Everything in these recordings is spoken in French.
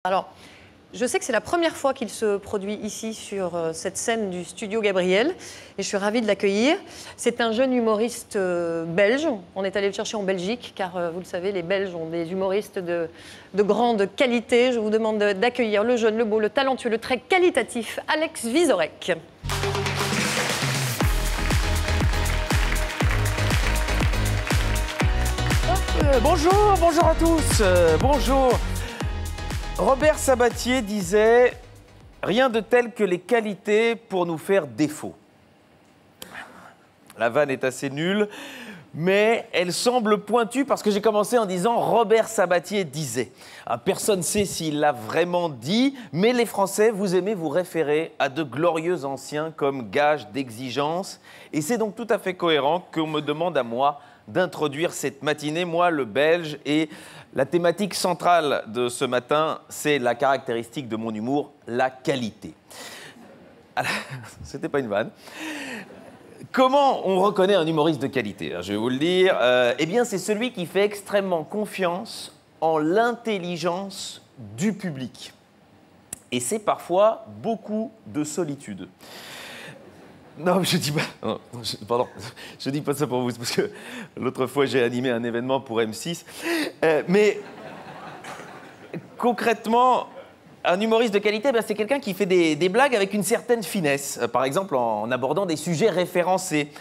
Alors, je sais que c'est la première fois qu'il se produit ici sur cette scène du studio Gabriel et je suis ravie de l'accueillir. C'est un jeune humoriste belge. On est allé le chercher en Belgique car vous le savez, les Belges ont des humoristes de grande qualité. Je vous demande d'accueillir le jeune, le beau, le talentueux, le très qualitatif Alex Vizorek. Bonjour, bonjour à tous, bonjour. Robert Sabatier disait « Rien de tel que les qualités pour nous faire défaut ». La vanne est assez nulle, mais elle semble pointue parce que j'ai commencé en disant « Robert Sabatier disait ». Personne ne sait s'il l'a vraiment dit, mais les Français, vous aimez vous référer à de glorieux anciens comme gage d'exigence. Et c'est donc tout à fait cohérent qu'on me demande à moi d'introduire cette matinée, moi le Belge, et la thématique centrale de ce matin, c'est la caractéristique de mon humour, la qualité. C'était pas une vanne. Comment on reconnaît un humoriste de qualité? Je vais vous le dire. Eh bien, c'est celui qui fait extrêmement confiance en l'intelligence du public. Et c'est parfois beaucoup de solitude. Non, je dis pas. Non, pardon, je dis pas ça pour vous, parce que l'autre fois j'ai animé un événement pour M6. Mais concrètement, un humoriste de qualité, c'est quelqu'un qui fait des blagues avec une certaine finesse. Par exemple, en abordant des sujets référencés,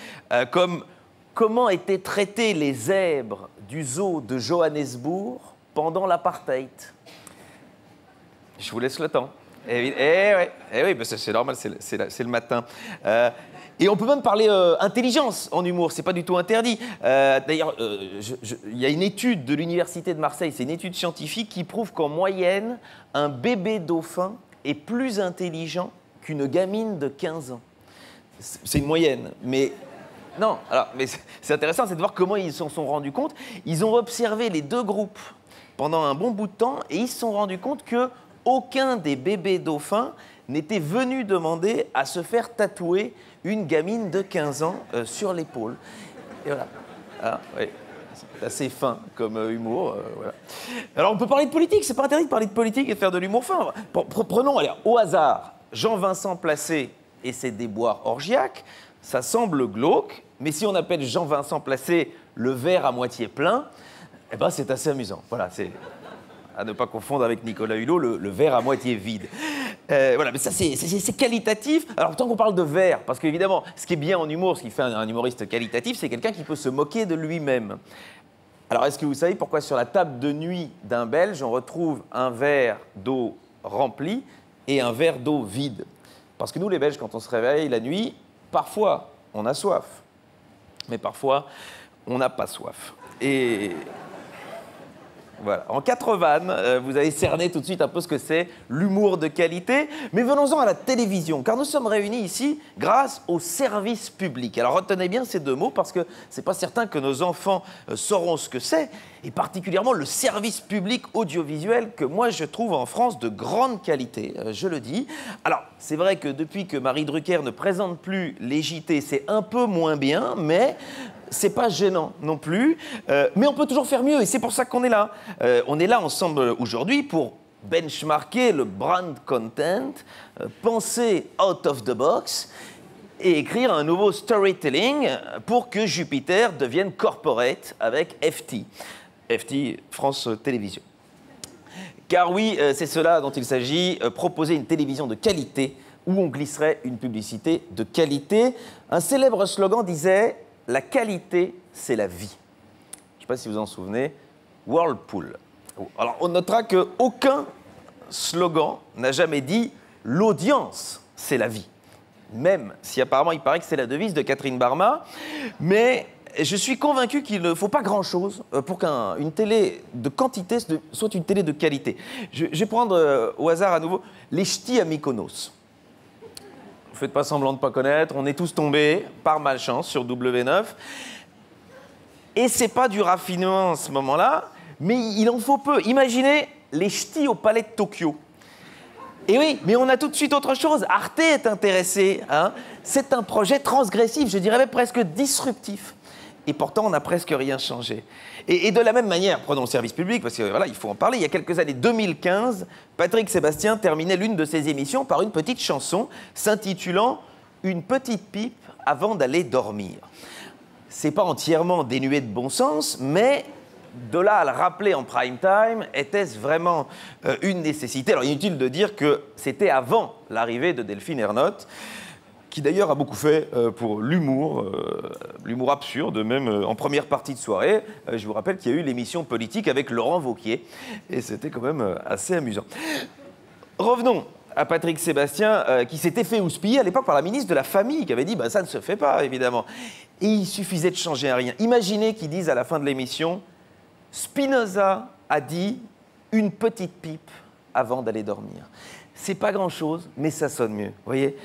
comme comment étaient traités les zèbres du zoo de Johannesburg pendant l'apartheid. Je vous laisse le temps. Oui, c'est normal, c'est le matin. Et on peut même parler intelligence en humour, c'est pas du tout interdit. D'ailleurs, il y a une étude de l'Université de Marseille, c'est une étude scientifique qui prouve qu'en moyenne, un bébé dauphin est plus intelligent qu'une gamine de 15 ans. C'est une moyenne, mais... Non, alors, mais c'est intéressant, c'est de voir comment ils s'en sont rendus compte. Ils ont observé les deux groupes pendant un bon bout de temps et ils se sont rendus compte que aucun des bébés dauphins n'était venu demander à se faire tatouer une gamine de 15 ans sur l'épaule. Et voilà. Ah, oui. C'est assez fin comme humour. Voilà. Alors, on peut parler de politique. C'est pas interdit de parler de politique et de faire de l'humour fin. Prenons, allez, au hasard, Jean-Vincent Placé et ses déboires orgiaques. Ça semble glauque, mais si on appelle Jean-Vincent Placé le verre à moitié plein, eh ben, c'est assez amusant. Voilà, c'est... à ne pas confondre avec Nicolas Hulot, le verre à moitié vide. Voilà, mais ça, c'est qualitatif. Alors, tant qu'on parle de verre, parce qu'évidemment, ce qui est bien en humour, ce qui fait un humoriste qualitatif, c'est quelqu'un qui peut se moquer de lui-même. Alors, est-ce que vous savez pourquoi sur la table de nuit d'un Belge, on retrouve un verre d'eau rempli et un verre d'eau vide? Parce que nous, les Belges, quand on se réveille la nuit, parfois, on a soif. Mais parfois, on n'a pas soif. Et... voilà. En 4 vannes, vous avez cerné tout de suite un peu ce que c'est l'humour de qualité. Mais venons-en à la télévision, car nous sommes réunis ici grâce au service public. Alors retenez bien ces deux mots, parce que c'est pas certain que nos enfants sauront ce que c'est, et particulièrement le service public audiovisuel que moi je trouve en France de grande qualité, je le dis. Alors, c'est vrai que depuis que Marie Drucker ne présente plus les JT, c'est un peu moins bien, mais... c'est pas gênant non plus, mais on peut toujours faire mieux et c'est pour ça qu'on est là. On est là ensemble aujourd'hui pour benchmarker le brand content, penser out of the box et écrire un nouveau storytelling pour que Jupiter devienne corporate avec FT. FT, France Télévisions. Car oui, c'est cela dont il s'agit, proposer une télévision de qualité où on glisserait une publicité de qualité. Un célèbre slogan disait... la qualité, c'est la vie. Je ne sais pas si vous en souvenez, Whirlpool. Alors, on notera qu'aucun slogan n'a jamais dit « l'audience, c'est la vie ». Même si apparemment, il paraît que c'est la devise de Catherine Barma. Mais je suis convaincu qu'il ne faut pas grand-chose pour qu'une télé de quantité soit une télé de qualité. Je vais prendre au hasard à nouveau les ch'tis à Mykonos. Faites pas semblant de ne pas connaître, on est tous tombés, par malchance, sur W9. Et c'est pas du raffinement à ce moment-là, mais il en faut peu. Imaginez les ch'tis au palais de Tokyo. Et oui, mais on a tout de suite autre chose. Arte est intéressé. Hein. C'est un projet transgressif, je dirais même presque disruptif. Et pourtant, on n'a presque rien changé. Et de la même manière, prenons le service public, parce que voilà, il faut en parler. Il y a quelques années, 2015, Patrick Sébastien terminait l'une de ses émissions par une petite chanson s'intitulant « Une petite pipe avant d'aller dormir ». C'est pas entièrement dénué de bon sens, mais de là à le rappeler en prime time, était-ce vraiment une nécessité? Alors, inutile de dire que c'était avant l'arrivée de Delphine Ernotte, qui d'ailleurs a beaucoup fait pour l'humour absurde, même en première partie de soirée. Je vous rappelle qu'il y a eu l'émission politique avec Laurent Wauquiez, et c'était quand même assez amusant. Revenons à Patrick Sébastien, qui s'était fait houspiller à l'époque par la ministre de la Famille, qui avait dit bah, « ça ne se fait pas, évidemment ». Et il suffisait de changer un rien. Imaginez qu'ils disent à la fin de l'émission « Spinoza a dit une petite pipe avant d'aller dormir ». C'est pas grand-chose, mais ça sonne mieux, vous voyez.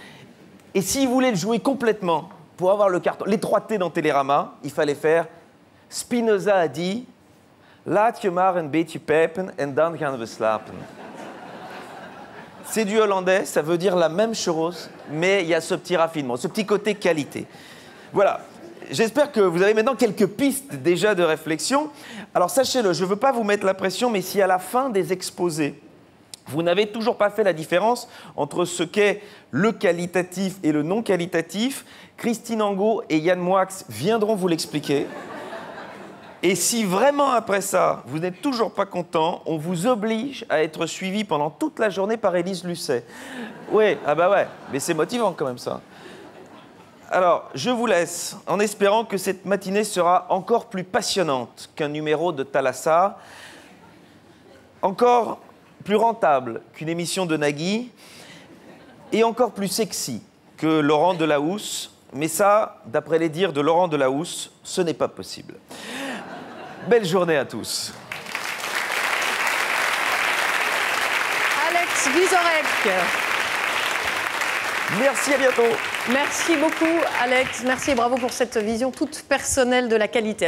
Et s'il voulait le jouer complètement, pour avoir le carton, les 3 T dans Télérama, il fallait faire « Spinoza a dit « Laat je maar een beetje pijpen en dan gaan we slapen ». C'est du hollandais, ça veut dire la même chose, mais il y a ce petit raffinement, ce petit côté qualité. Voilà. J'espère que vous avez maintenant quelques pistes déjà de réflexion. Alors sachez-le, je ne veux pas vous mettre la pression, mais si à la fin des exposés, vous n'avez toujours pas fait la différence entre ce qu'est le qualitatif et le non qualitatif, Christine Angot et Yann Moix viendront vous l'expliquer. Et si vraiment après ça, vous n'êtes toujours pas content, on vous oblige à être suivi pendant toute la journée par Élise Lucet. Oui, ah bah ouais, mais c'est motivant quand même ça. Alors, je vous laisse en espérant que cette matinée sera encore plus passionnante qu'un numéro de Thalassa, encore plus rentable qu'une émission de Nagui et encore plus sexy que Laurent Delahousse. Mais ça, d'après les dires de Laurent Delahousse, ce n'est pas possible. Belle journée à tous. Alex Vizorek. Merci, à bientôt. Merci beaucoup, Alex. Merci et bravo pour cette vision toute personnelle de la qualité.